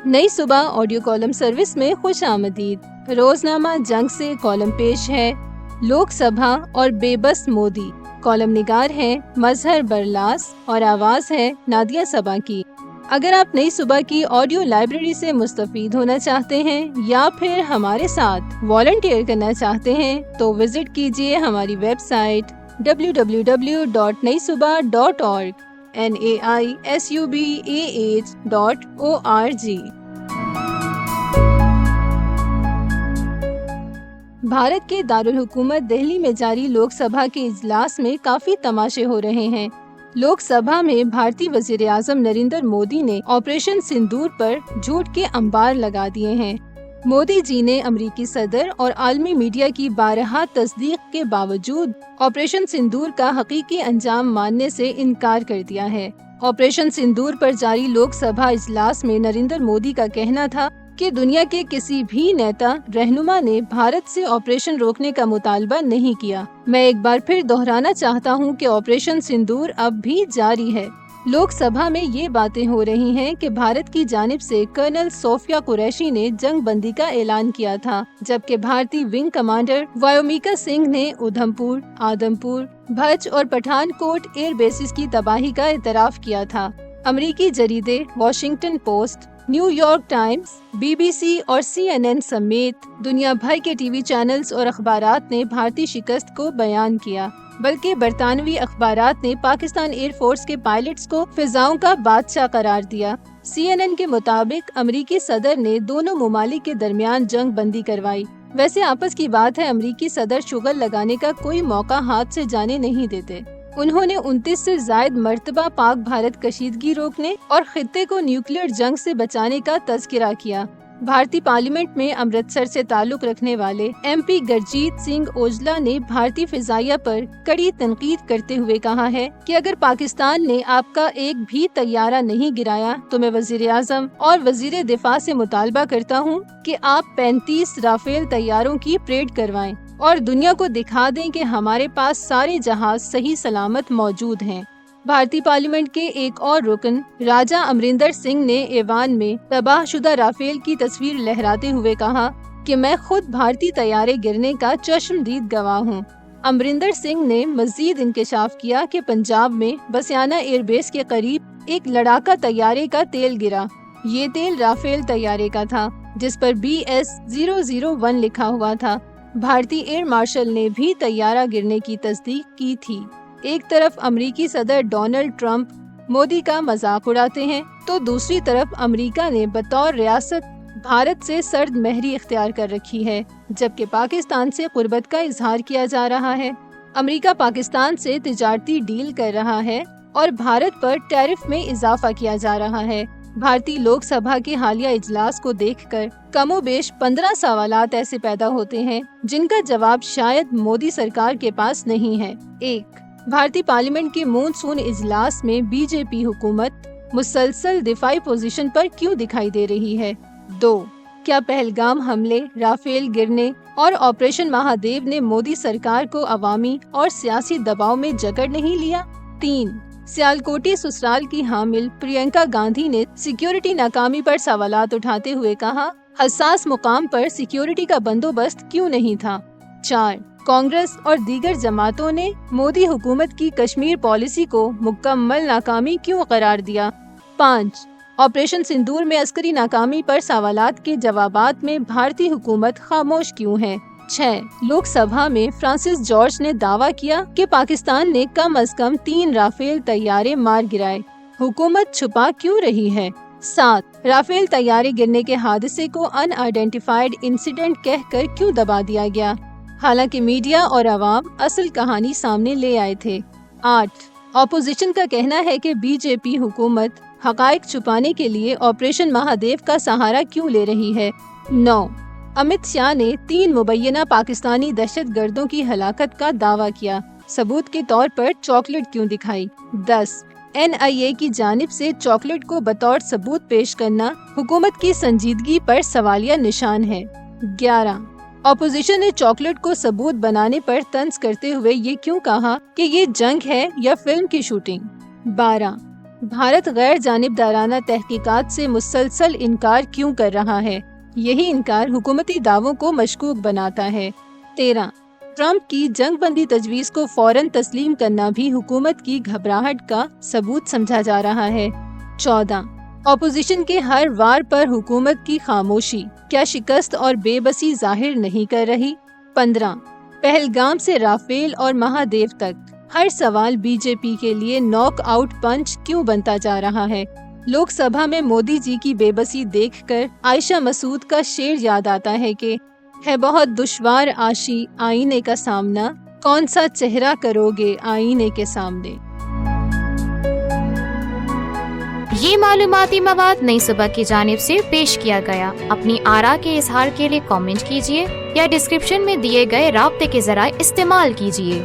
नई सुबह audio column service में खुश आमदीद। रोजनामा जंग से कॉलम पेश है लोकसभा और बेबस मोदी। कॉलम निगार हैं मजहर बरलास और आवाज है नादिया सबा की। अगर आप नई सुबह की ऑडियो लाइब्रेरी से मुस्तफीद होना चाहते हैं या फिर हमारे साथ वॉलंटियर करना चाहते हैं तो विजिट कीजिए हमारी वेबसाइट www.naisubah.org naisubah.org। भारत के दारुल हुकूमत दिल्ली में जारी लोकसभा के इजलास में काफी तमाशे हो रहे हैं। लोकसभा में भारतीय वजीर आजम नरेंद्र मोदी ने ऑपरेशन सिंदूर पर झूठ के अंबार लगा दिए हैं। मोदी जी ने अमेरिकी सदर और आलमी मीडिया की बारहा तस्दीक के बावजूद ऑपरेशन सिंदूर का हकीकी अंजाम मानने से इनकार कर दिया है। ऑपरेशन सिंदूर पर जारी लोकसभा इजलास में नरेंद्र मोदी का कहना था कि दुनिया के किसी भी नेता रहनुमा ने भारत से ऑपरेशन रोकने का मुतालबा नहीं किया। मैं एक बार फिर दोहराना चाहता हूं कि ऑपरेशन सिंदूर अब भी जारी है। लोकसभा में ये बातें हो रही हैं कि भारत की जानिब से कर्नल सोफिया कुरैशी ने जंग बंदी का ऐलान किया था, जबकि भारतीय विंग कमांडर वायोमिका सिंह ने उधमपुर, आदमपुर, भच और पठानकोट एयर बेसिस की तबाही का एतराफ किया था। अमेरिकी जरीदे Washington Post, New York Times, BBC और CNN समेत दुनिया भर के टीवी चैनल्स और अखबारात ने भारतीय शिकस्त को बयान किया, बल्कि बरतानवी अखबारात ने पाकिस्तान एयर फोर्स के पायलट्स को फिजाओं का बादशाह करार दिया। CNN के मुताबिक अमेरिकी सदर ने दोनों मुमालिक के दरमियान जंग बंदी करवाई। वैसे आपस की बात है, अमेरिकी सदर शुगल लगाने का कोई मौका हाथ से जाने नहीं देते। उन्होंने 29 से जायद मर्तबा पाक भारत कशीदगी रोकने और खित्ते को न्यूक्लियर जंग से बचाने का तज़किरा किया। भारतीय पार्लियामेंट में अमृतसर से ताल्लुक रखने वाले MP गुरजीत सिंह ओजला ने भारतीय फिजाइया पर कड़ी तनकीद करते हुए कहा है कि अगर पाकिस्तान ने आपका एक भी तैयारा नहीं गिराया तो मैं वजीर आजम और वजीर दिफा से मुतालबा करता हूँ कि आप 35 राफेल तैयारों की परेड करवाएं और दुनिया को दिखा दें कि हमारे पास सारे जहाज सही सलामत मौजूद हैं। भारतीय पार्लियामेंट के एक और रुकन राजा अमरिंदर सिंह ने ऐवान में तबाहशुदा राफेल की तस्वीर लहराते हुए कहा कि मैं खुद भारतीय तैयारे गिरने का चश्मदीद गवाह हूँ। अमरिंदर सिंह ने मजीद इंकशाफ किया कि पंजाब में बसियाना एयरबेस के करीब एक लड़ाका तैयारे का तेल गिरा। ये तेल राफेल तैयारे का था, जिस पर BS-001 लिखा हुआ था। भारतीय एयर मार्शल ने भी तैयारा गिरने की तस्दीक की थी। एक तरफ अमेरिकी सदर डोनाल्ड ट्रंप मोदी का मजाक उड़ाते हैं तो दूसरी तरफ अमेरिका ने बतौर रियासत भारत से सर्द महरी इख्तियार कर रखी है, जबकि पाकिस्तान से कुर्बत का इजहार किया जा रहा है। अमेरिका पाकिस्तान से तिजारती डील कर रहा है और भारत पर टैरिफ में इजाफा किया जा रहा है। भारतीय लोकसभा के हालिया इजलास को देखकर कमोबेश 15 सवालात ऐसे पैदा होते हैं जिनका जवाब शायद मोदी सरकार के पास नहीं है। 1. भारतीय पार्लियामेंट के मॉनसून इजलास में बीजेपी हुकूमत मुसलसल दिफाई पोजीशन पर क्यों दिखाई दे रही है? 2. क्या पहलगाम हमले, राफेल गिरने और ऑपरेशन महादेव ने मोदी सरकार को अवामी और सियासी दबाव में जकड़ नहीं लिया? 3. सियालकोटी ससुराल की हामिल प्रियंका गांधी ने सिक्योरिटी नाकामी पर सवालात उठाते हुए कहा, हसास मुकाम पर सिक्योरिटी का बंदोबस्त क्यों नहीं था? 4. कांग्रेस और दीगर जमातों ने मोदी हुकूमत की कश्मीर पॉलिसी को मुकम्मल नाकामी क्यों करार दिया? 5. ऑपरेशन सिंदूर में अस्करी नाकामी पर सवालात के जवाबात में भारतीय हुकूमत खामोश क्यों है? 6. लोकसभा में फ्रांसिस जॉर्ज ने दावा किया कि पाकिस्तान ने कम अज कम 3 राफेल तैयारे मार गिराए। हुकूमत छुपा क्यों रही है? 7. राफेल तैयारे गिरने के हादसे को अनआइडेंटिफाइड इंसिडेंट कहकर क्यों दबा दिया गया, हालांकि मीडिया और अवाम असल कहानी सामने ले आए थे? 8. ऑपोजिशन का कहना है कि बीजेपी हुकूमत हकायक छुपाने के लिए ऑपरेशन महादेव का सहारा क्यों ले रही है? 9. अमित शाह ने 3 मुबैना पाकिस्तानी दहशतगर्दों की हलाकत का दावा किया, सबूत के तौर पर चॉकलेट क्यों दिखाई? 10. NIA की जानिब से चॉकलेट को बतौर सबूत पेश करना हुकूमत की संजीदगी पर सवालिया निशान है। 11. ऑपोजिशन ने चॉकलेट को सबूत बनाने पर तंज करते हुए ये क्यों कहा कि ये जंग है या फिल्म की शूटिंग? 12. بھارت غیر جانبدارانہ تحقیقات سے مسلسل انکار کیوں کر رہا ہے؟ یہی انکار حکومتی دعووں کو مشکوک بناتا ہے۔ 13 ٹرمپ کی جنگ بندی تجویز کو فوراً تسلیم کرنا بھی حکومت کی گھبراہٹ کا ثبوت سمجھا جا رہا ہے۔ 14 اپوزیشن کے ہر وار پر حکومت کی خاموشی کیا شکست اور بے بسی ظاہر نہیں کر رہی؟ 15 پہلگام سے رافیل اور مہادیو تک ہر سوال بی جے پی کے لیے ناک آؤٹ پنچ کیوں بنتا جا رہا ہے؟ لوک سبھا میں مودی جی کی بے بسی دیکھ کر عائشہ مسعود کا شعر یاد آتا ہے کہ ہے بہت دشوار آشی آئینے کا سامنا، کون سا چہرہ کرو گے آئینے کے سامنے۔ یہ معلوماتی مواد نئی صبح کی جانب سے پیش کیا گیا۔ اپنی آراء کے اظہار کے لیے کامنٹ کیجیے یا ڈسکرپشن میں دیے گئے رابطے کے ذرائع استعمال کیجیے۔